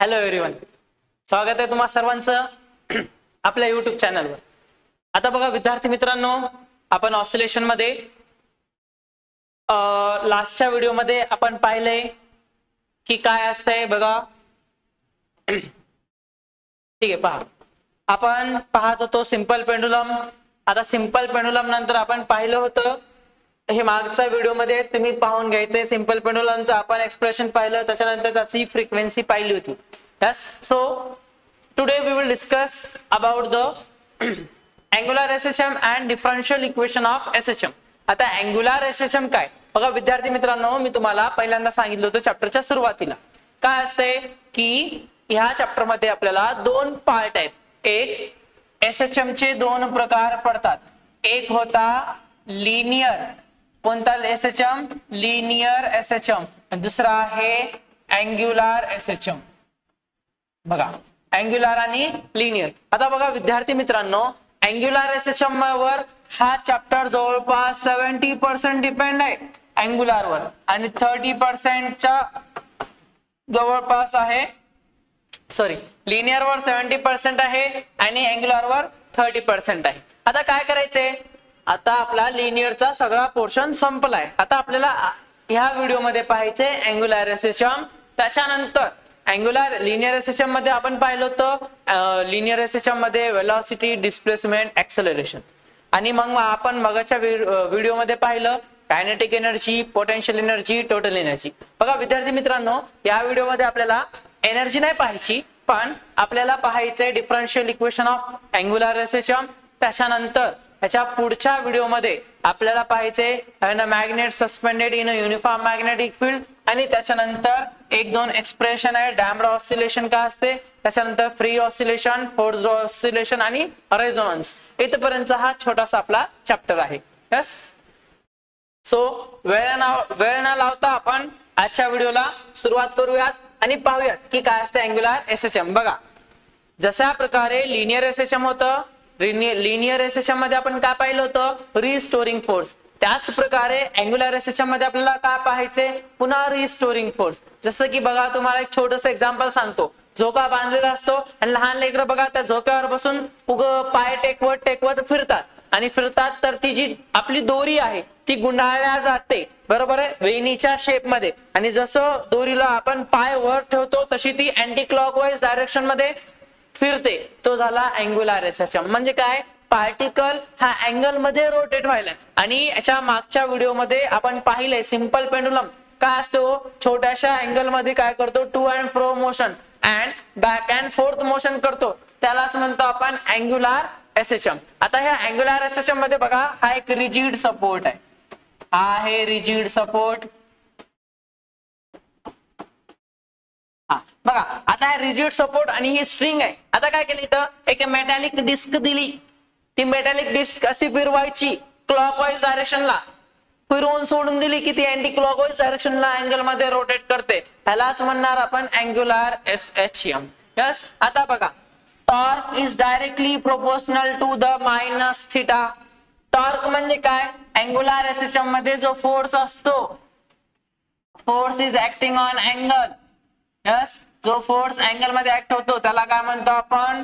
Hello everyone, स्वागत आहे तुम्हा सर्वांचं आपल्या YouTube चॅनलवर। आता बघा विद्यार्थी मित्रांनो, आपण ऑसिलेशन मध्ये लास्टच्या व्हिडिओ मध्ये आपण पाहिलंय की काय असतंय बघा। ठीक आहे, पहा आपण पाहत होतो सिंपल पेंडुलम। आता सिंपल पेंडुलम नंतर आपण पाहिलं होतं, हे मागच्या व्हिडिओ मध्ये तुम्ही पाहून घ्यायचे। सिंपल पेंडुलमचं आपण एक्सप्रेशन पाहिलं, त्याच्यानंतर त्याची फ्रिक्वेन्सी पाहिली होती। Yes, so today we will discuss about the angular SHM and differential equation of SHM। आता angular SHM काय बघा विद्यार्थी मित्रांनो, मी तुम्हाला पहिल्यांदा सांगितलं होतं चॅप्टरच्या सुरुवातीला काय असते की ह्या चॅप्टर मध्ये आपल्याला दोन पार्ट आहेत। एक SHM चे दोन प्रकार पडतात, एक होता लिनियर, कोणता SHM लिनियर SHM, दुसरा आहे अँग्युलर SHM। बघा अँग्युलर आणि लिनियर। आता बघा विद्यार्थी मित्रांनो, अँग्युलर SHM वर हा चॅप्टर जवळपास 70% डिपेंड आहे अँग्युलर वर, आणि 30% च्या जवळपास आहे, सॉरी लिनियर वर 70% आहे आणि अँग्युलर वर 30% आहे। आता काय करायचंय, आता आपला लिनियरचा सगळा पोर्शन संपलाय। आता आपल्याला ह्या व्हिडिओ मध्ये पाहायचे अँग्युलर SHM। त्याच्यानंतर अँग्युलर लिनियर SHM मध्ये आपण पाहिलं होतं, लिनियर SHM मध्ये वेलोसिटी, डिस्प्लेसमेंट, ऍक्सेलरेशन, आणि मग आपण मगाच्या व्हिडिओ मध्ये पाहिलं kinetic energy, potential energy, total energy. बघा विद्यार्थी मित्रांनो, या व्हिडिओ मध्ये आपल्याला एनर्जी नाही पाहायची, पण आपल्याला पाहायचंय differential equation of angular SHM। त्याच्यानंतर याच्या पुढच्या व्हिडिओ मध्ये आपल्याला पाहायचे magnet suspended in a uniform magnetic field, आणि त्याच्यानंतर एक दोन एक्सप्रेशन आहे, डॅम्प्ड ऑसिलेशन काय असते, त्याच्यानंतर फ्री ऑसिलेशन, फोर्स्ड ऑसिलेशन आणि रेझोनन्स। इथपर्यंत हा छोटासा आपला चॅप्टर आहे। यस, सो वेळ न लावता आपण आजच्या व्हिडिओला सुरुवात करूयात आणि पाहूयात की काय असते अँग्युलर SHM। बघा जशा प्रकारे लिनियर SHM होतं, लिनियर SHM मध्ये आपण काय पाहिलं होतं, रिस्टोरिंग फोर्स, त्याच प्रकारे अँग्युलर SHM मध्ये आपल्याला काय पाहायचे, पुन्हा रिस्टोरिंग फोर्स। जसं की बघा तुम्हाला एक छोटस एक्झाम्पल सांगतो, झोका बांधलेला असतो आणि लहान लेकरं बघा त्या झोक्यावर बसून पाय टेकवत फिरतात, आणि फिरतात तर ती जी आपली दोरी आहे ती गुंडाळल्या जाते, बरोबर आहे, वेणीच्या शेप मध्ये, आणि जसं दोरीला आपण पाय वर ठेवतो तशी ती अँटी क्लॉकवाईज डायरेक्शन मध्ये फिरते, तो झाला अँग्युलर SHM। म्हणजे काय, पार्टिकल हा अँगल मध्ये रोटेट व्हायला। आणि याच्या मागच्या व्हिडिओ मध्ये आपण पाहिले सिंपल पेंडुलम काय असतो, छोट्याशा अँगल मध्ये काय करतो, to and fro motion and back and forth motion करतो, त्यालाच म्हणतो आपण अँग्युलर SHM। आता ह्या अँग्युलर SHM मध्ये बघा हा एक रिजिड सपोर्ट आहे, हा आहे रिजिड सपोर्ट। बघा आता हे रिजिड सपोर्ट आणि ही स्ट्रिंग आहे। आता काय केलं, इथं एक मेटॅलिक डिस्क दिली, ती मेटॅलिक डिस्क अशी फिरवायची क्लॉकवाईज डायरेक्शनला, फिरवून सोडून दिली की ती अँटी क्लॉकवाईज डायरेक्शनला अँगल मध्ये रोटेट करते, ह्यालाच म्हणणार आपण अँग्युलर SHM। यस, आता बघा torque is directly proportional to the minus theta. Torque म्हणजे काय, अँग्युलर SHM मध्ये जो फोर्स असतो, force is acting on angle. Yes, जो फोर्स अँगल मध्ये ऍक्ट होतो त्याला काय म्हणतो आपण,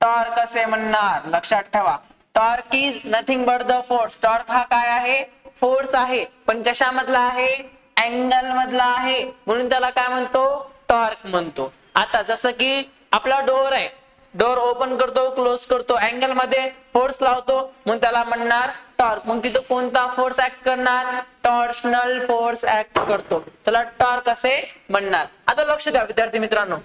टॉर्क असे म्हणणार। लक्षात ठेवा, torque is nothing but the force. Torque हा काय आहे, फोर्स आहे, पण कशामधला आहे, अँगल मधला आहे, म्हणून त्याला काय म्हणतो, टॉर्क म्हणतो। आता जसं की आपला डोर आहे, डोर ओपन करतो क्लोज करतो, अँगल मध्ये फोर्स लावतो, म्हणून त्याला म्हणणार टॉर्क। मग तिथं कोणता फोर्स ऍक्ट करणार, टॉर्शनल फोर्स ऍक्ट करतो, त्याला टॉर्क असे म्हणणार। आता लक्ष द्या विद्यार्थी मित्रांनो,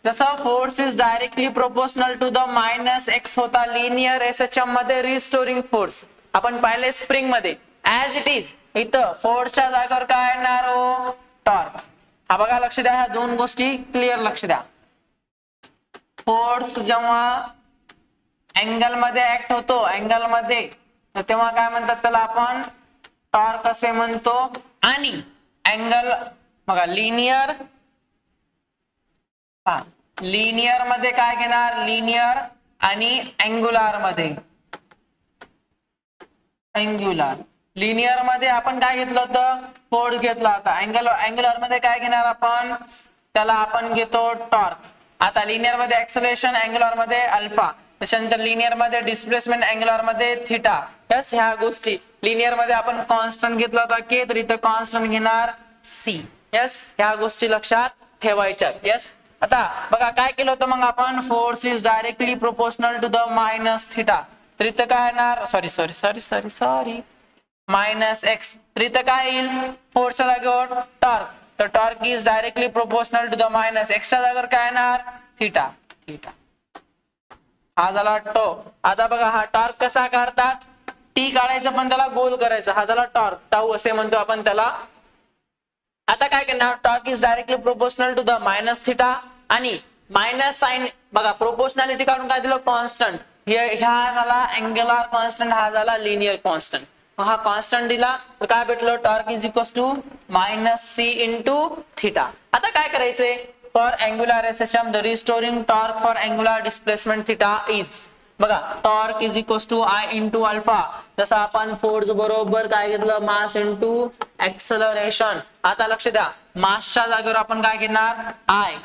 जसं force is directly proportional to the minus x होता लिनियर SHM मध्ये रिस्टोरिंग फोर्स, आपण पाहिले स्प्रिंग मध्ये, ऍज इट इज इथं फोर्सच्या जागेवर काय येणार हो, टॉर्क। हा बघा लक्ष द्या, ह्या दोन गोष्टी क्लिअर लक्ष द्या। फोर्स जेव्हा अँगल मध्ये ऍक्ट होतो, अँगल मध्ये, तर तेव्हा काय म्हणतात त्याला आपण टॉर्क असे म्हणतो। आणि अँगल बघा लिनियर, लिनियर मध्ये काय घेणार, लिनियर, आणि अँग्युलर मध्ये अँग्युलर। लिनियर मध्ये आपण काय घेतलं होतं, फोर्स घेतला होता, अँग्युलर मध्ये काय घेणार आपण, त्याला आपण घेतो टॉर्क। आता लिनियर मध्ये ऍक्सेलरेशन, अँग्युलर मध्ये अल्फा, त्याच्यानंतर लिनियर मध्ये डिस्प्लेसमेंट, अँग्युलर मध्ये थिटा. यस, ह्या गोष्टी लिनियर मध्ये आपण कॉन्स्टंट घेतला होता के, तर इथं कॉन्स्टंट घेणार सी. यस, ह्या गोष्टी लक्षात ठेवायच्या. यस, आता बघा काय केलं होतं मग आपण, force is directly proportional to the minus theta. तर इथं काय येणार, सॉरी मायनस एक्स. तर इथं काय येईल, फोर्सच्या जागेवर टॉर्क, तर torque is directly proportional to the minus एक्सच्या जागेवर काय येणार, थिटा. हा झाला टो. आता बघा हा टॉर्क कसा काढतात, टी काढायचं पण त्याला गोल करायचं, हा झाला टॉर्क, टाऊ असे म्हणतो आपण त्याला. आता काय करणार, torque is directly proportional to the minus theta आणि मायनस साइन. बघा प्रोपोर्शनॅलिटी काढून काय दिलं, कॉन्स्टंट. ह्या झाला अँग्युलर कॉन्स्टंट, हा झाला लिनियर कॉन्स्टंट. हा कॉन्स्टंट दिला तर काय भेटलं, torque is equal to minus C into theta. आता काय करायचंय, for angular oscillation the restoring torque for angular displacement theta is. बघा torque is equal to I into alpha. जसं आपण फोर्स बरोबर काय घेतलं, मास इंटू ऍक्सलरेशन. आता लक्ष द्या, मासच्या जागेवर आपण काय घेणार, आय,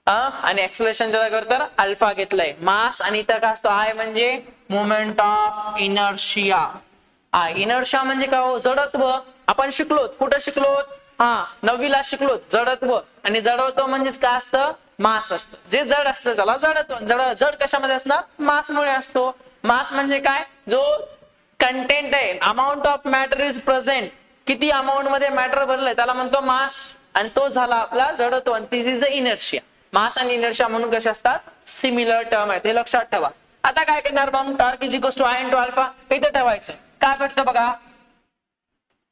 आणि ऍक्सलरेशनच्या जागेवर तर अल्फा घेतलंय. मास आणि इथं काय असतो, आय म्हणजे मोमेंट ऑफ इनर्शिया. इनर्शिया म्हणजे काय, जडत्व. आपण शिकलोत, कुठं शिकलोत, 9वीला शिकलोत, जडत्व. आणि जडत्व म्हणजेच काय असतं, मास असतं. जे जड असतं त्याला जडत्व. जड कशामध्ये असणार, मासमुळे असतो. मास म्हणजे काय, जो कंटेंट आहे, amount of matter is present, किती अमाऊंट मध्ये मॅटर भरलंय त्याला म्हणतो मास. आणि तो झाला आपला जडत्व. आणि दिस इज द इनर्शिया. मास आणि इनर्शिया म्हणून कसे असतात, सिमिलर टर्म आहेत, हे लक्षात ठेवा. आता काय करणार मग, torque is equal to I into alpha इथे ठेवायचं. काय भेटतं बघा,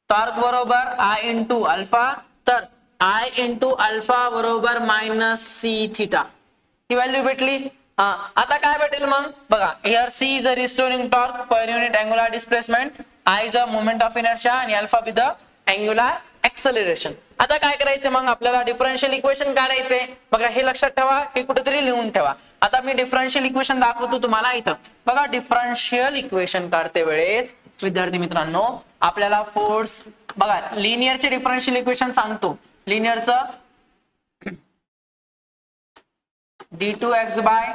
टॉर्क बरोबर आय इंटू अल्फा, तर आय इंटू अल्फा बरोबर मायनस सी थिटा, ही व्हॅल्यू भेटली. आता काय भेटेल मग बघा, here C is a restoring torque per unit angular displacement, I is a moment of inertia आणि alpha with the angular acceleration. आता काय करायचं मग, आपल्याला डिफरन्शियल इक्वेशन काढायचे. बघा हे लक्षात ठेवा, हे कुठेतरी लिहून ठेवा. आता मी डिफरन्शियल इक्वेशन दाखवतो तुम्हाला इथं. बघा डिफरन्शियल इक्वेशन काढते वेळेस विद्यार्थी मित्रांनो, आपल्याला फोर्स, बघा लिनियरचे डिफरन्शियल इक्वेशन सांगतो. लिनियरचं d2x बाय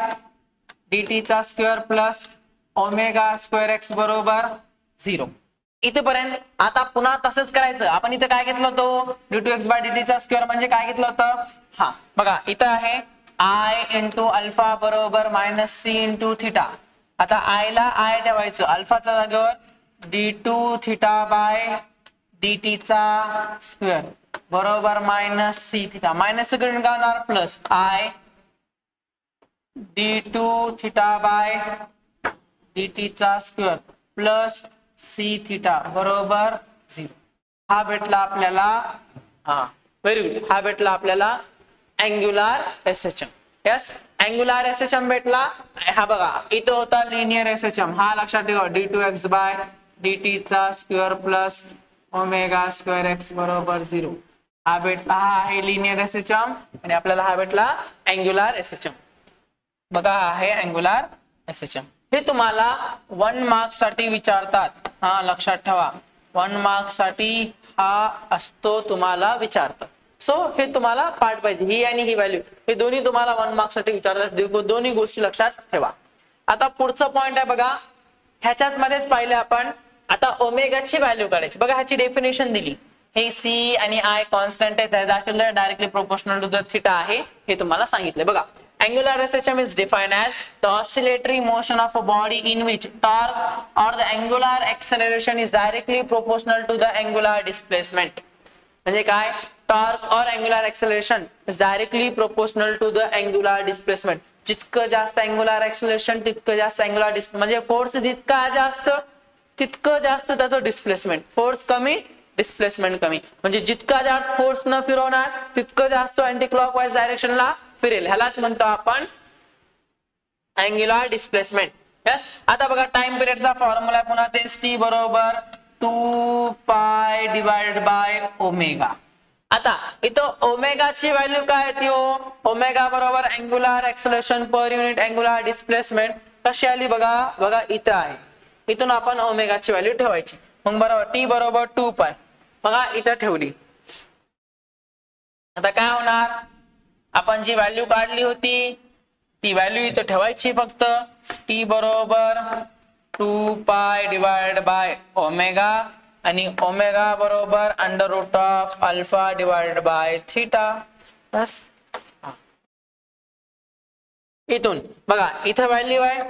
dt चा square plus omega square x बरोबर 0. इथेपर्यंत. आता पुन्हा तसंच करायचं. आपण इथं काय घेतलं होतं, d2x बाय dt चा स्क्वेअर म्हणजे काय घेतलं होतं, बघा इथं आहे आय इंटू अल्फा बरोबर मायनस सी इंटू थिटा. आता आय ला आय ठेवायचं, अल्फाच्या जागेवर d2 थिटा बाय dt चा स्क्वेअर बरोबर मायनस सी थिटा. मायनस सगळं काय होणार, plus I d2 theta by dt चा स्क्वेअर प्लस सी थिटा बरोबर 0. हा भेटला आपल्याला, व्हेरी गुड, हा भेटला आपल्याला angular SHM. Yes, angular SHM भेटला. हा बघा इथं होता लिनियर एसएचएम, हा लक्षात ठेवा, d2x बाय dt चा square plus omega square x बरोबर 0. हा भेटला, हा आहे लिनियर एसएचएम आणि आपल्याला हा भेटला अँग्युलर एसएचएम. बघा हा आहे अँग्युलर एसएचएम. हे तुम्हाला 1 मार्क्स साठी विचारतात. लक्षात ठेवा, 1 मार्क्स साठी हा असतो, तुम्हाला विचारतात. सो हे तुम्हाला पाठ पाहिजे, ही आणि ही व्हॅल्यू, हे दोन्ही तुम्हाला 1 मार्क्स साठी विचारतात. दोन्ही गोष्टी लक्षात ठेवा. आता पुढचं पॉइंट आहे बघा, ह्याच्यात मध्येच पाहिले आपण. आता ओमेगाची व्हॅल्यू काढायची. बघा ह्याची डेफिनेशन दिली, हे सी आणि आय कॉन्स्टंट आहे, दाखवलं directly proportional to the theta आहे, हे तुम्हाला सांगितलं. बघा angular SHM is defined as the oscillatory motion of a body in which torque or the angular acceleration is directly proportional to the angular displacement. म्हणजे काय, torque or angular acceleration is directly proportional to the angular displacement. जितकं जास्त angular acceleration तितकं जास्त angular displacement. म्हणजे force जितका जास्त तितकं जास्त त्याचं डिस्प्लेसमेंट. फोर्स कमी, डिस्प्लेसमेंट कमी. म्हणजे जितका जास्त फोर्स न फिरवणार तितकं जास्त अँटी क्लॉकवाईज डायरेक्शनला फिरेल. ह्यालाच म्हणतो आपण अँग्युलर डिस्प्लेसमेंट. यस, आता बघा टाइम पिरियडचा फॉर्म्युला पुन्हा तेच, टी बरोबर 2 पाय डिवाइडेड बाय ओमेगा. आता इथं ओमेगाची व्हॅल्यू काय आहे, ओमेगा बरोबर अँग्युलर एक्सेलरेशन पर युनिट अँग्युलर डिस्प्लेसमेंट. कशी आली बघा, बघा इथं आहे, इथून आपण ओमेगाची व्हॅल्यू ठेवायची. मग बरोबर टी बरोबर 2 पाय, बघा इथं ठेवली. आता काय होणार, आपण जी व्हॅल्यू काढली होती ती व्हॅल्यू इथं ठेवायची फक्त. टी बरोबर 2 पाय डिवाइड बाय ओमेगा आणि ओमेगा बरोबर under root of alpha divide by theta. बस. इथून बघा इथं व्हॅल्यू आहे,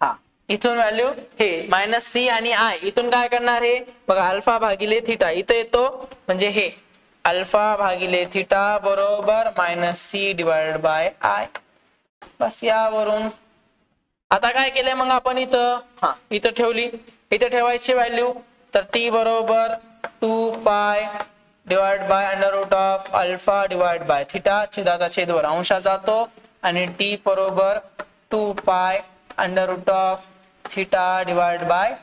हा इथून व्हॅल्यू हे मायनस सी आणि आय. इथून काय करणार हे बघा अल्फा भागिले थीटा इथं येतो, म्हणजे हे अल्फा भागिले थीटा बरोबर minus C divide by I. बस यावरून आता काय केलंय मग आपण इथं, हा इथं ठेवली, इथं ठेवायची व्हॅल्यू. तर टी बरोबर 2 pi divide by under root of alpha divide by theta, छेदाचा छेदवर अंशा जातो आणि टी बरोबर 2 pi under root of theta divide by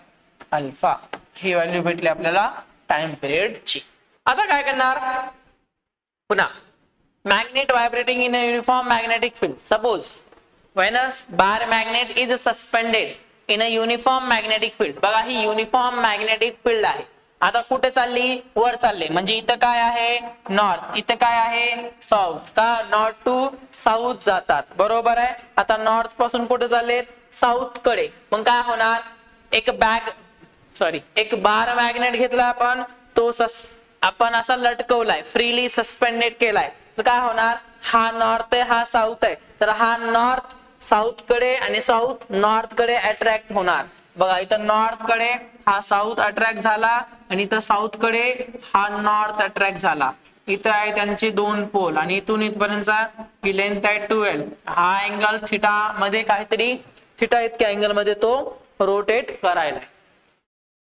alpha. ही व्हॅल्यू भेटली आपल्याला टाइम पिरियडची. आता काय करणार पुन्हा, magnet vibrating in a uniform magnetic field. Suppose when a bar magnet is suspended in a uniform magnetic field. बघा ही युनिफॉर्म मॅग्नेटिक फील्ड आहे. आता कुठे चालली, वर चालले, म्हणजे इथं काय आहे नॉर्थ, इथं काय आहे साऊथ. का नॉर्थ टू साऊथ जातात, बरोबर आहे. आता नॉर्थ पासून कुठे चाललेत साऊथ कडे. मग काय होणार, एक बार मॅग्नेट घेतला आपण, तो आपण असा लटकवलाय, फ्रीली सस्पेंडेड केलाय. तर काय होणार, हा नॉर्थ आहे हा साऊथ आहे, तर हा नॉर्थ साऊथ कडे आणि साऊथ नॉर्थ कडे अट्रॅक्ट होणार. बघा इथं नॉर्थ कडे हा साऊथ अट्रॅक्ट झाला आणि इथं साऊथ कडे हा नॉर्थ अट्रॅक्ट झाला. इथं आहे त्यांचे दोन पोल आणि इथून इथपर्यंतचा ही लेंथ आहे 12. हा अँगल थीटा मध्ये काहीतरी थीटा इतक्या अँगल मध्ये तो रोटेट करायला,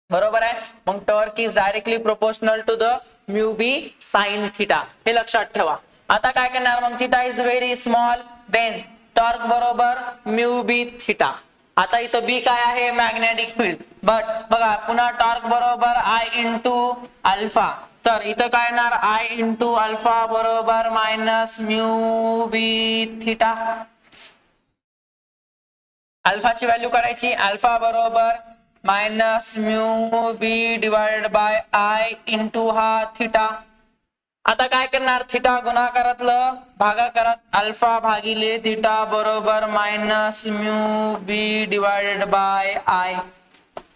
बरोबर आहे. मग torque is directly proportional to the mu B sine theta, हे लक्षात ठेवा. आता काय करणार मग, theta is very small, then torque बरोबर म्यू बी थीटा. आता इथं बी काय आहे मॅग्नेटिक फील्ड, बट बघा पुन्हा टॉर्क बरोबर आय इंटू अल्फा. तर इथं काय येणार, आय इंटू अल्फा बरोबर मायनस म्यू बी थीटा. अल्फाची व्हॅल्यू काढायची, अल्फा बरोबर minus mu B divide by I into हा थीटा. आता काय करणार, थीटा गुणाकारातलं भागाकारात अल्फा भागिले थीटा बरोबर minus mu B divided by I.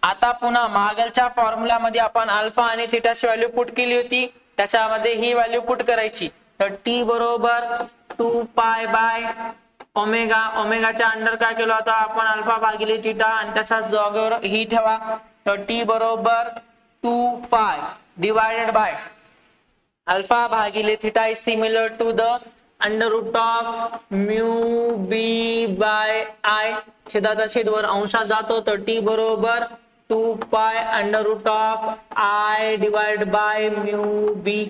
आता पुन्हा मागलच्या फॉर्म्युला मध्ये आपण अल्फा आणि थीटाची व्हॅल्यू पुट केली होती, त्याच्यामध्ये ही व्हॅल्यू पुट करायची. तर टी बरोबर 2 पाय बाय ओमेगा, ओमेगाच्या अंडर काय केलं होतं आपण अल्फा भागिले थीटा आणि त्याच्या जागेवर ही ठेवा. तर टी बरोबर 2 पाय डिवाइडेड बाय अल्फा भागिले theta is similar to the under root of mu B by I. छेदाचा छेदवर अंशा जातो, तर टी बरोबर 2 pi under root of I divide by mu B.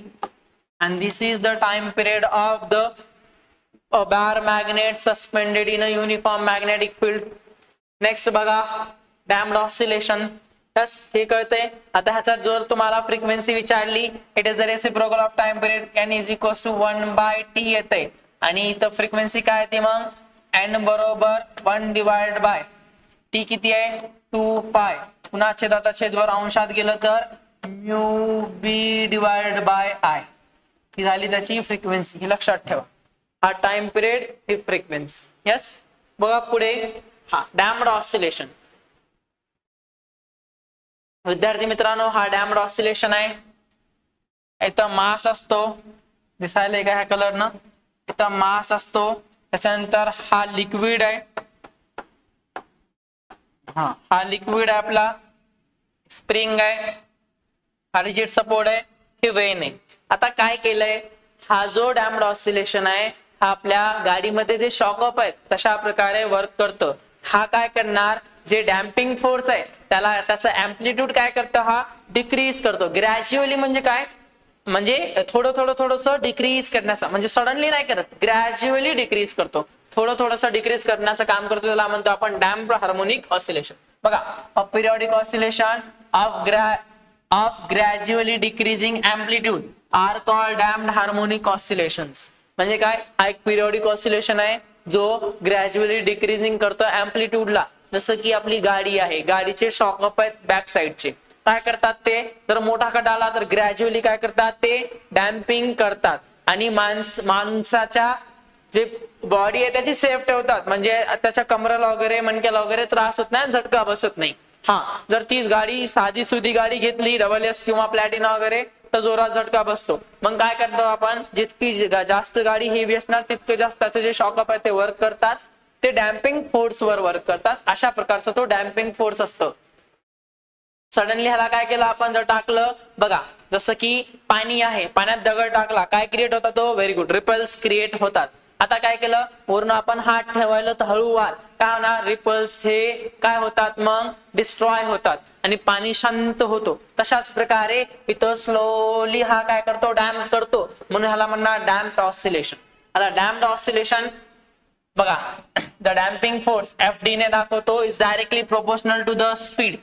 and this is the time period of the bar magnet suspended in a uniform magnetic field. Next बघा damped oscillation. बस हे कळतंय. आता ह्याचा जर तुम्हाला फ्रिक्वेन्सी विचारली, it is the reciprocal of time period n is equal to 1/t येते आणि इथं फ्रिक्वेन्सी काय येते मग n बरोबर 1 डिवाइड बाय t किती आहे 2 पाय. पुन्हा छेदाचा छेदवर अंशात गेलं तर mu B divide by I. ही झाली त्याची फ्रिक्वेन्सी, हे लक्षात ठेवा. हा टाइम पिरियड, ही फ्रिक्वेन्सी. यस. बघा पुढे हा डॅम्प्ड ऑसिलेशन. विद्यार्थी मित्रांनो, हा डॅम्प्ड ऑसिलेशन आहे. इथं मास असतो, दिसायला का ह्या कलरनं, इथं मास असतो. त्याच्यानंतर हा लिक्विड आहे, हा लिक्विड आहे आपला, स्प्रिंग आहे, हा रिजिड सपोर्ट आहे, हे वेन आहे. आता काय केलंय, हा जो डॅम्प्ड ऑसिलेशन आहे हा आपल्या गाडीमध्ये जे शॉकअप आहेत तशा प्रकारे वर्क करतो. हा काय करणार, जे डॅम्पिंग फोर्स आहे त्याला त्याचा एम्प्लिट्यूड काय करतो, हा डिक्रीज करतो ग्रॅज्युअली. म्हणजे काय, म्हणजे थोडंसं डिक्रीज करण्याचा, म्हणजे सडनली नाही करत, ग्रॅज्युअली डिक्रीज करतो, थोडंसं डिक्रीज करण्याचं काम करतो. त्याला म्हणतो आपण डॅम्प्ड हार्मोनिक ऑसिलेशन. बघा, a periodic oscillation of gradually decreasing amplitude are called damped harmonic oscillations. म्हणजे काय, हा एक पिरियोडिक ऑसिलेशन आहे जो ग्रॅज्युअली डिक्रीजिंग करतो एम्प्लिट्यूडला. जसं की आपली गाडी आहे, गाडीचे शॉकअप आहेत बॅक साइडचे, काय करतात ते, जर मोठा कट आला तर ग्रॅज्युअली काय करतात ते डॅम्पिंग करतात आणि माणसाच्या जे बॉडी आहे त्याची सेफ ठेवतात, म्हणजे त्याच्या कमरेला वगैरे मणक्याला वगैरे त्रास होत नाही, झटका बसत नाही. हा, जर तीच गाडी साधी सुधी गाडी घेतली डबल-एस किंवा प्लॅटिना वगैरे तर जोरात झटका बसतो. मग काय करतो आपण, जितकी जास्त गाडी हेवी असणार तितके जास्त त्याचे जे शॉकअप आहे ते वर्क करतात, ते डॅम्पिंग फोर्स वर वर्क करतात. अशा प्रकारचा तो डॅम्पिंग फोर्स असतो. सडनली ह्याला काय केलं आपण, जर टाकलं बघा, जसं की पाणी आहे, पाण्यात दगड टाकला, काय क्रिएट होता तो, व्हेरी गुड, रिपल्स क्रिएट होतात. आता काय केलं, वरून आपण हात ठेवायला तर हळूवार काय होणार, रिपल्स हे काय होतात, मग डिस्ट्रॉय होतात आणि पाणी शांत होतो. तशाच प्रकारे इथं स्लोली हा काय करतो, डॅम्प करतो, म्हणून ह्याला म्हणणार डॅम्प्ड ऑसिलेशन. आता डॅम्प्ड ऑसिलेशन बघा, द डॅम्पिंग फोर्स FD ने दाखवतो is directly proportional to the speed.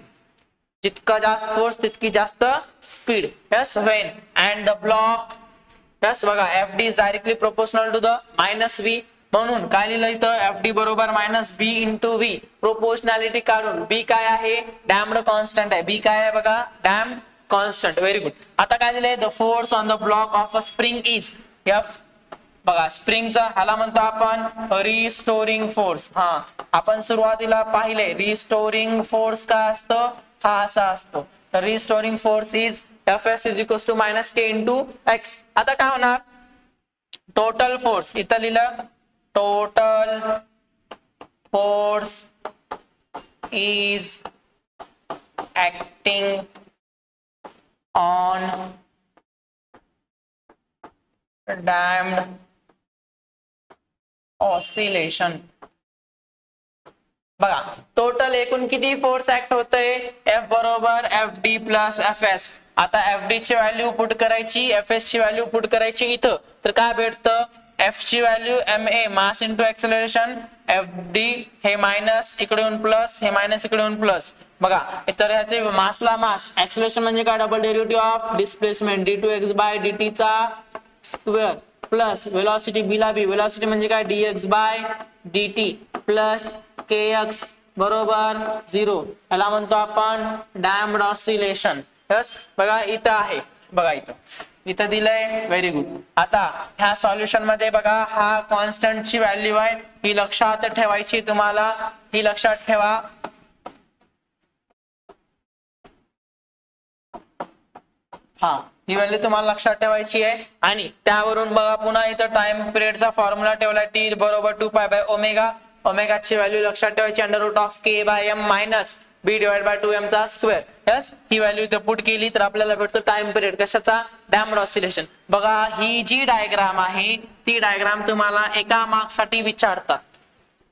जितका जास्त फोर्स तितकी जास्त speed. Yes, when and the block, yes बघा, FD is directly proportional to the -V. म्हणून काय लिहिलं इथं, FD बरोबर -B इंटू V. प्रोपोर्शनॅलिटी काढून B काय आहे, डॅम्प्ड कॉन्स्टंट आहे. B काय आहे बघा, डॅम्प्ड कॉन्स्टंट. Very good. आता काय दिलंय, the force on the block of a spring is F. बघा, स्प्रिंगचा ह्याला म्हणतो आपण रिस्टोरिंग फोर्स. हा, आपण सुरुवातीला पाहिले रिस्टोरिंग फोर्स काय असतो, हा असा असतो. तर restoring force is Fs is equals to -K into X. आता काय होणार, टोटल फोर्स, इथं लिहिलं total force is acting on damped oscillation. बघा, टोटल एकूण किती फोर्स ऍक्ट होतंय, F बरोबर FD प्लस Fs. आता FD ची व्हॅल्यू पुट करायची, Fs ची व्हॅल्यू पुट करायची इथं, तर काय भेटतं, F ची value ma mass into acceleration, FD हे मायनस इकडे येऊन प्लस, हे मायनस इकडे येऊन प्लस. बघा, तर ह्याचे मासला मास, एक्सेलरेशन म्हणजे काय, double derivative of displacement d2x by dt चा स्क्वेअर प्लस वेलोसिटी b ला b, वेलोसिटी म्हणजे काय, dx by dt plus kx बरोबर 0. याला म्हणतो आपण डॅम्प्ड ऑसिलेशन. यस, बघा इथं आहे, बघा इथं दिलंय. Very good. आता ह्या सॉल्युशन मध्ये बघा, हा कॉन्स्टंट ची व्हॅल्यू आहे, ही लक्षात ठेवायची तुम्हाला, ही लक्षात ठेवा. हा, ही व्हॅल्यू तुम्हाला लक्षात ठेवायची आहे. आणि त्यावरून बघा पुन्हा इथं टाइम पिरियडचा फॉर्म्युला ठेवला, T बरोबर 2π बाय ओमेगा. ओमेगाची व्हॅल्यू लक्षात ठेवायची, √k by m minus b divide by 2m चा स्क्वेअर. यस, ही व्हॅल्यू इथे पुट केली तर आपल्याला भेटतो टाइम पिरियड कशाचा, डॅम्प्ड ऑसिलेशन. बघा, ही जी डायग्राम आहे ती डायग्राम तुम्हाला एका मार्क्स साठी विचारतात.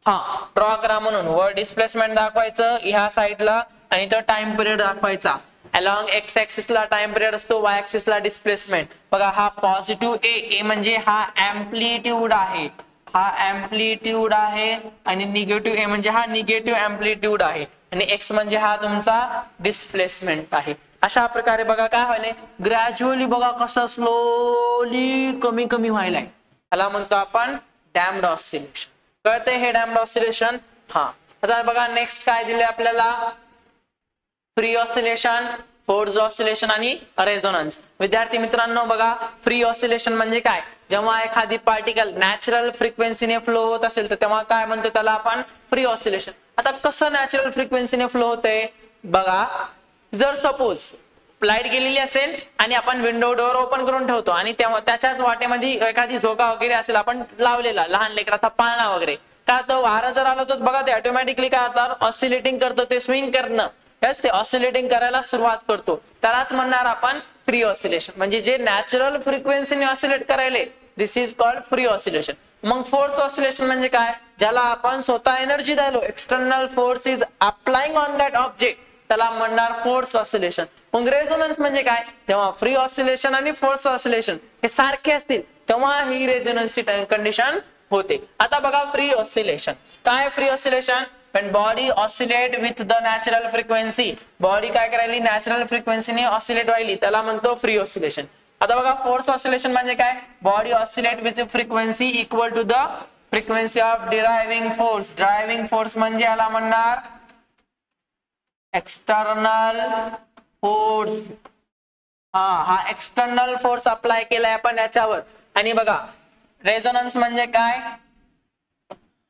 हा, ड्रॉ करा म्हणून. वर डिस्प्लेसमेंट दाखवायचं ह्या साइडला आणि तो टाइम पिरियड दाखवायचा. अलॉंग एक्स ऍक्सिस ला टाइम पिरियड असतो, वाय ऍक्सिस ला डिस्प्लेसमेंट. बघा, हा पॉझिटिव्ह ए म्हणजे हा एम्प्लिट्यूड आहे, हा एम्प्लिट्यूड आहे, आणि निगेटिव्ह ए म्हणजे हा निगेटिव्ह एम्प्लिट्यूड आहे, आणि एक्स म्हणजे हा तुमचा डिस्प्लेसमेंट आहे. अशा प्रकारे बघा काय व्हायलंय, ग्रॅज्युअली बघा कसं स्लोली कमी कमी व्हायलाय, ह्याला म्हणतो आपण डॅम्प्ड ऑसिलेशन. कळतंय हे डॅम्प्ड ऑसिलेशन. हा, आता बघा नेक्स्ट काय दिले आपल्याला, फ्री ऑसिलेशन, फोर्स ऑसिलेशन आणि रेझोनन्स. विद्यार्थी मित्रांनो बघा, फ्री ऑसिलेशन म्हणजे काय, जेव्हा एखादी पार्टिकल नॅचरल फ्रिक्वेन्सीने फ्लो होत असेल तर तेव्हा काय म्हणतो त्याला आपण फ्री ऑसिलेशन. आता कसं नॅचरल फ्रिक्वेन्सीने फ्लो होतंय बघा, जर सपोज लाईट गेलेली असेल आणि आपण विंडो डोअर ओपन करून ठेवतो आणि तेव्हा त्याच्याच वाटेमध्ये एखादी झोका वगैरे असेल आपण लावलेला, लहान लेकराचा पाळणा वगैरे, का तो वारा जर आला तर बघा ते ऑटोमॅटिकली काय होतं, ऑसिलेटिंग करतो, ते स्विंग करणं, यस, ते ऑसिलेटिंग करायला सुरुवात करतो, त्यालाच म्हणणार आपण फ्री ऑसिलेशन. म्हणजे जे नॅचरल फ्रिक्वेन्सीने ऑसिलेट करायले, this is called free oscillation. मग फोर्स ऑसिलेशन म्हणजे काय, ज्याला आपण स्वतः एनर्जी द्यायलो, external force is applying on that object, त्याला म्हणणार फोर्स ऑसिलेशन. मग रेझोनन्स म्हणजे काय, जेव्हा फ्री ऑसिलेशन आणि फोर्स ऑसिलेशन हे सारखे असतील तेव्हा ही रेझोनन्सची कंडिशन होते. आता बघा फ्री ऑसिलेशन काय, free oscillation when body oscillate with the natural frequency, body काय करायली, नॅचरल फ्रिक्वेन्सीने ऑसिलेट व्हायली, त्याला म्हणतो फ्री ऑसिलेशन. आता बघा फोर्स ऑसिलेशन म्हणजे काय, body oscillate with frequency equal to the frequency of driving force. Driving force म्हणजे याला म्हणणार एक्सटर्नल फोर्स. हा एक्सटर्नल फोर्स अप्लाय केलाय आपण याच्यावर. आणि बघा रेझोनन्स म्हणजे काय,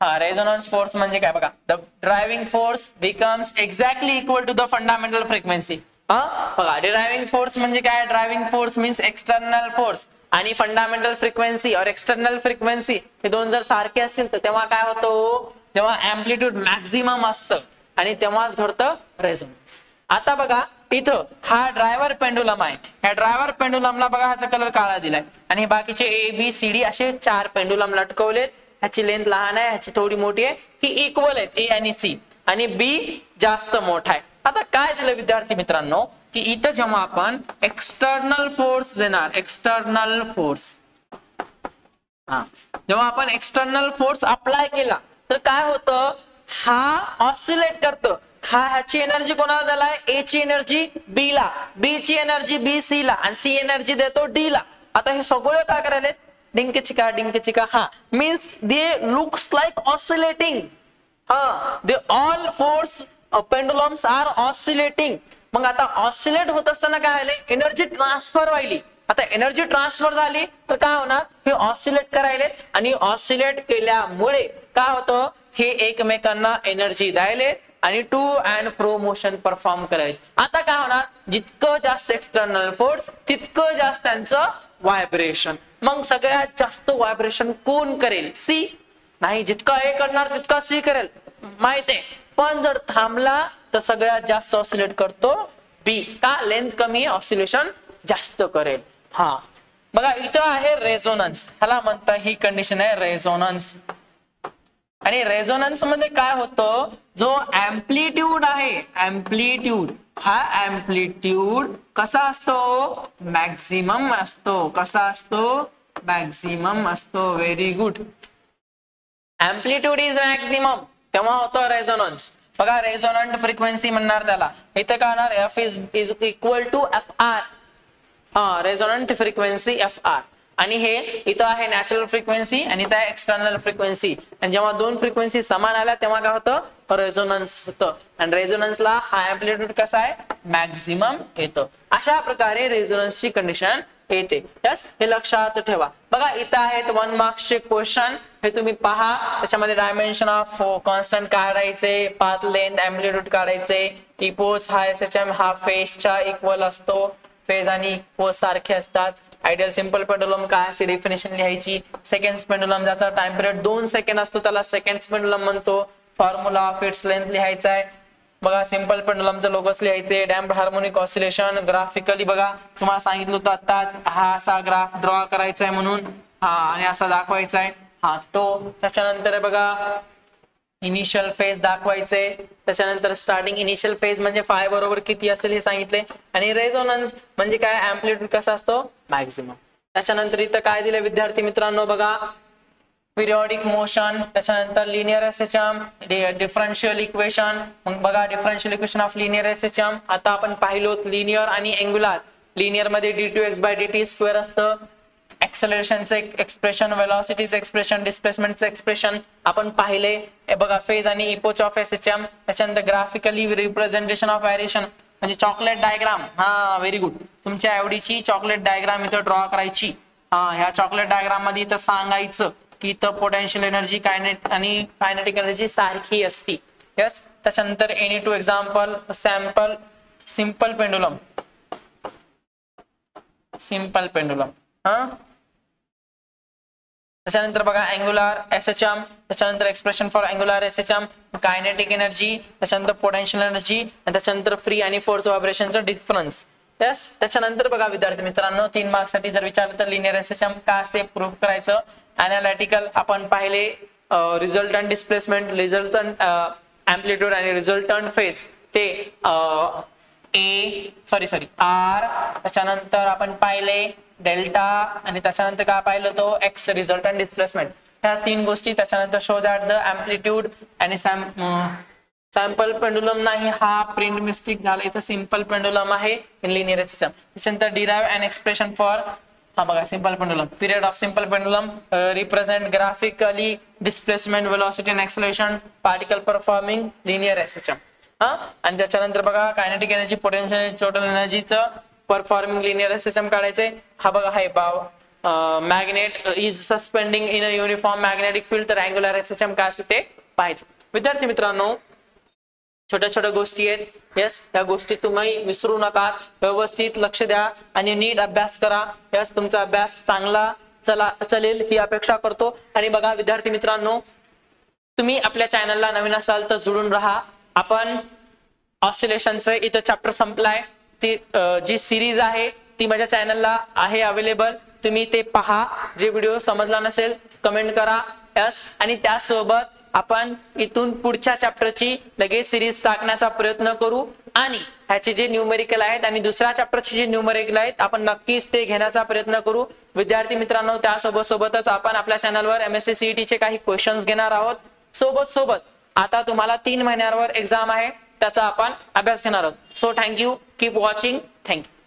हा रेझोनन्स फोर्स म्हणजे काय बघा, the driving force becomes exactly equal to the fundamental frequency. बघा ड्रायव्हिंग फोर्स म्हणजे काय, driving force means external force आणि फंडामेंटल फ्रिक्वेन्सी और एक्सटर्नल फ्रिक्वेन्सी हे दोन जर सारखे असतील तर तेव्हा काय होतं, जेव्हा अँप्लिट्यूड मॅक्झिमम असतं आणि तेव्हाच घडतं रेझोनन्स. आता बघा इथं हा ड्रायव्हर पेंडुलम आहे, या ड्रायव्हर पेंडुलमला बघा ह्याचा कलर काळा दिलाय आणि बाकीचे ए बी सी डी असे 4 पेंडुलम लटकवलेत. ह्याची लेंथ लहान आहे, ह्याची थोडी मोठी आहे, ही इक्वल आहेत ए आणि सी आणि बी जास्त मोठा आहे. आता काय दिलं विद्यार्थी मित्रांनो की इथं जेव्हा आपण एक्सटर्नल फोर्स देणार, एक्सटर्नल फोर्स जेव्हा आपण एक्सटर्नल फोर्स अप्लाय केला तर काय होतं, हा ऑसिलेट करतो. ह्याची एनर्जी कोणाला दिलाय, ए ची एनर्जी बी ला, बी ची एनर्जी बी सी ला आणि सी एनर्जी देतो डी ला. आता हे सगळे काय करायले, डिंक चिका हा means they looks like oscillating. They all force pendulums are oscillating. मग आता ऑसिलेट होत असताना काय व्हायले, एनर्जी ट्रान्सफर व्हायली. आता एनर्जी ट्रान्सफर झाली तर काय होणार, हे ऑसिलेट करायले आणि ऑसिलेट केल्यामुळे काय होतं, हे एकमेकांना एनर्जी द्यायले आणि to and fro motion perform करायचे. आता काय होणार, जितकं जास्त एक्सटर्नल फोर्स तितकं जास्त त्यांचं व्हायब्रेशन. मग सगळ्यात जास्त व्हायब्रेशन कोण करेल, सी नाही, जितका ए करणार तितका सी करेल माहित आहे. पण जर थांबला तर सगळ्यात जास्त ऑसिलेट करतो बी, का लेंथ कमी आहे, ऑसिलेशन जास्त करेल. हा बघा इथं आहे रेझोनन्स, ह्याला म्हणता ही कंडिशन आहे रेझोनन्स. आणि रेझोनन्स मध्ये काय होतं, जो अँप्लिट्यूड आहे, अँप्लिट्यूड हा अँप्लिट्यूड कसा असतो, मॅक्झिमम असतो. कसा असतो, मॅक्झिमम असतो. Very good. Amplitude is maximum तेव्हा होतो रेझोनन्स. बघा रेझोनंट फ्रिक्वेन्सी म्हणणार त्याला, इथे काय होणार, F is equal to F R. Resonant frequency F R. आणि हे इथं आहे नॅचरल फ्रिक्वेन्सी आणि इथं आहे एक्सटर्नल फ्रिक्वेन्सी. आणि जेव्हा दोन फ्रिक्वेन्सी समान आल्या तेव्हा काय होतं, रेझोनन्स होतं. आणि रेझोनन्सला हा अँप्लिट्यूड कसा आहे, मॅक्झिमम येतं. अशा प्रकारे रेझोनन्सची कंडिशन येते. यस, हे लक्षात ठेवा. बघा इथं आहेत 1 मार्क्सचे क्वेश्चन, हे तुम्ही पहा. त्याच्यामध्ये डायमेन्शन ऑफ कॉन्स्टंट काढायचे, पाथ लेंथ अँप्लिट्यूड काढायचे. इपोज हा एसएचएम हा फेजच्या इक्वल असतो, फेज आणि इपोज सारखे असतात. आयडियल सिंपल पेंडुलम काय असते डेफिनेशन लिहायची. सेकंड पेंडुलम ज्याचा टाइम पिरियड 2 सेकंड असतो त्याला सेकंड पेंडुलम म्हणतो. फॉर्म्युला ऑफ इट्स लेंथ लिहायचा आहे. बघा सिंपल पेंडुलमचं लोकस लिहायचे. डॅम्प्ड हार्मोनिक ऑसिलेशन ग्राफिकली बघा तुम्हाला सांगितलं होतं आताच, हा असा ग्राफ ड्रॉ करायचा आहे म्हणून, हा आणि असा दाखवायचा आहे, हा तो. त्याच्यानंतर बघा इनिशियल फेज दाखवायचे. त्याच्यानंतर स्टार्टिंग इनिशियल फेज म्हणजे फाय बरोबर किती असेल हे सांगितले. आणि रेझोनन्स म्हणजे काय, अँप्लिट्यूड कसा असतो, मॅक्झिमम. त्याच्यानंतर इथं काय दिले विद्यार्थी मित्रांनो, बघा पिरियॉडिक मोशन, त्याच्यानंतर लिनियर एसएचएम, डिफरन्शियल इक्वेशन. मग बघा differential equation of linear SHM आता आपण पाहिलो लिनियर आणि अँग्युलर. लिनियर मध्ये d2x/dt² असतं. एक्सेलरेशनचं एक्सप्रेशन, वेलॉसिटीचं एक्सप्रेशन, डिस्प्लेसमेंटचं एक्सप्रेशन आपण पाहिले. बघा फेज आणि इपोच ऑफ एसएचएम. त्याच्यानंतर ग्राफिकली रिप्रेझेंटेशन ऑफ व्हेरिएशन म्हणजे चॉकलेट डायग्राम. हा व्हेरी गुड. तुमच्या आवडीची चॉकलेट डायग्राम इथं ड्रॉ करायची. ह्या चॉकलेट डायग्राम मध्ये इथं सांगायचं की इथं पोटेन्शियल एनर्जी आणि कायनेटिक एनर्जी सारखी असती. यस. त्याच्यानंतर any two example sample simple pendulum, simple pendulum. त्याच्यानंतर बघा अँग्युलर एसएचएम, त्याच्यानंतर expression for angular SHM, kinetic energy, त्याच्यानंतर पोटेन्शियल एनर्जी, त्याच्यानंतर फ्री आणि फोर्स व्हायब्रेशनचा डिफरन्स. यस. त्याच्यानंतर बघा विद्यार्थी मित्रांनो 3 मार्क्स साठी जर विचारलं तर लिनियर एसएचएम काय असते प्रूव्ह करायचं. अनालिटिकल आपण पाहिले, रिझल्टंट डिस्प्लेसमेंट, रिझल्टंट अँप्लिट्यूड आणि रिझल्टंट फेज ते आर. त्याच्यानंतर आपण पाहिले डेल्टा आणि त्याच्यानंतर काय पाहिलं तो एक्स, रिझल्टंट डिस्प्लेसमेंट. ह्या 3 गोष्टी. त्याच्यानंतर शो दॅट द अँप्लिट्यूड आणि सॅम्पल पेंडुलम नाही, हा प्रिंट मिस्टेक झाला, इथं सिंपल पेंडुलम आहे इन लिनियर सिस्टम. त्याच्यानंतर डिराइव्ह अन एक्सप्रेशन फॉर, हा बघा simple pendulum. Period of simple pendulum represent graphically displacement, velocity and acceleration, particle performing linear SHM. आणि त्याच्यानंतर बघा कायनेटिक एनर्जी, पोटेन्शियल, टोटल एनर्जीचं परफॉर्मिंग लिनियर एसएचएम काढायचे. हा बघा high magnet is suspending in a uniform magnetic field, तर angular SHM काय असते ते पाहायचं. विद्यार्थी मित्रांनो, छोट्या छोट्या गोष्टी आहेत. यस, या गोष्टी तुम्ही विसरू नका, व्यवस्थित लक्ष द्या आणि नीट अभ्यास करा. यस, तुमचा अभ्यास चांगला चलेल ही अपेक्षा करतो. आणि बघा विद्यार्थी मित्रांनो, तुम्ही आपल्या चॅनलला नवीन असाल तर जुळून राहा. आपण ऑसिलेशनचं इथं चॅप्टर संपलाय. ती जी सिरीज आहे ती माझ्या चॅनलला आहे अवेलेबल, तुम्ही ते पहा. जे व्हिडिओ समजला नसेल कमेंट करा. यस, आणि त्यासोबत आपण इथून पुढच्या चॅप्टरची लगेच सिरीज टाकण्याचा प्रयत्न करू. आणि ह्याचे जे न्यूमेरिकल आहेत आणि दुसऱ्या चॅप्टरचे जे न्यूमेरिकल आहेत आपण नक्कीच ते घेण्याचा प्रयत्न करू. विद्यार्थी मित्रांनो, त्यासोबतच आपण आपल्या चॅनलवर MST CET चे काही क्वेश्चन्स घेणार आहोत. सोबत आता तुम्हाला 3 महिन्यांवर एक्झाम आहे, त्याचा आपण अभ्यास घेणार आहोत. So thank you, keep watching, thank you.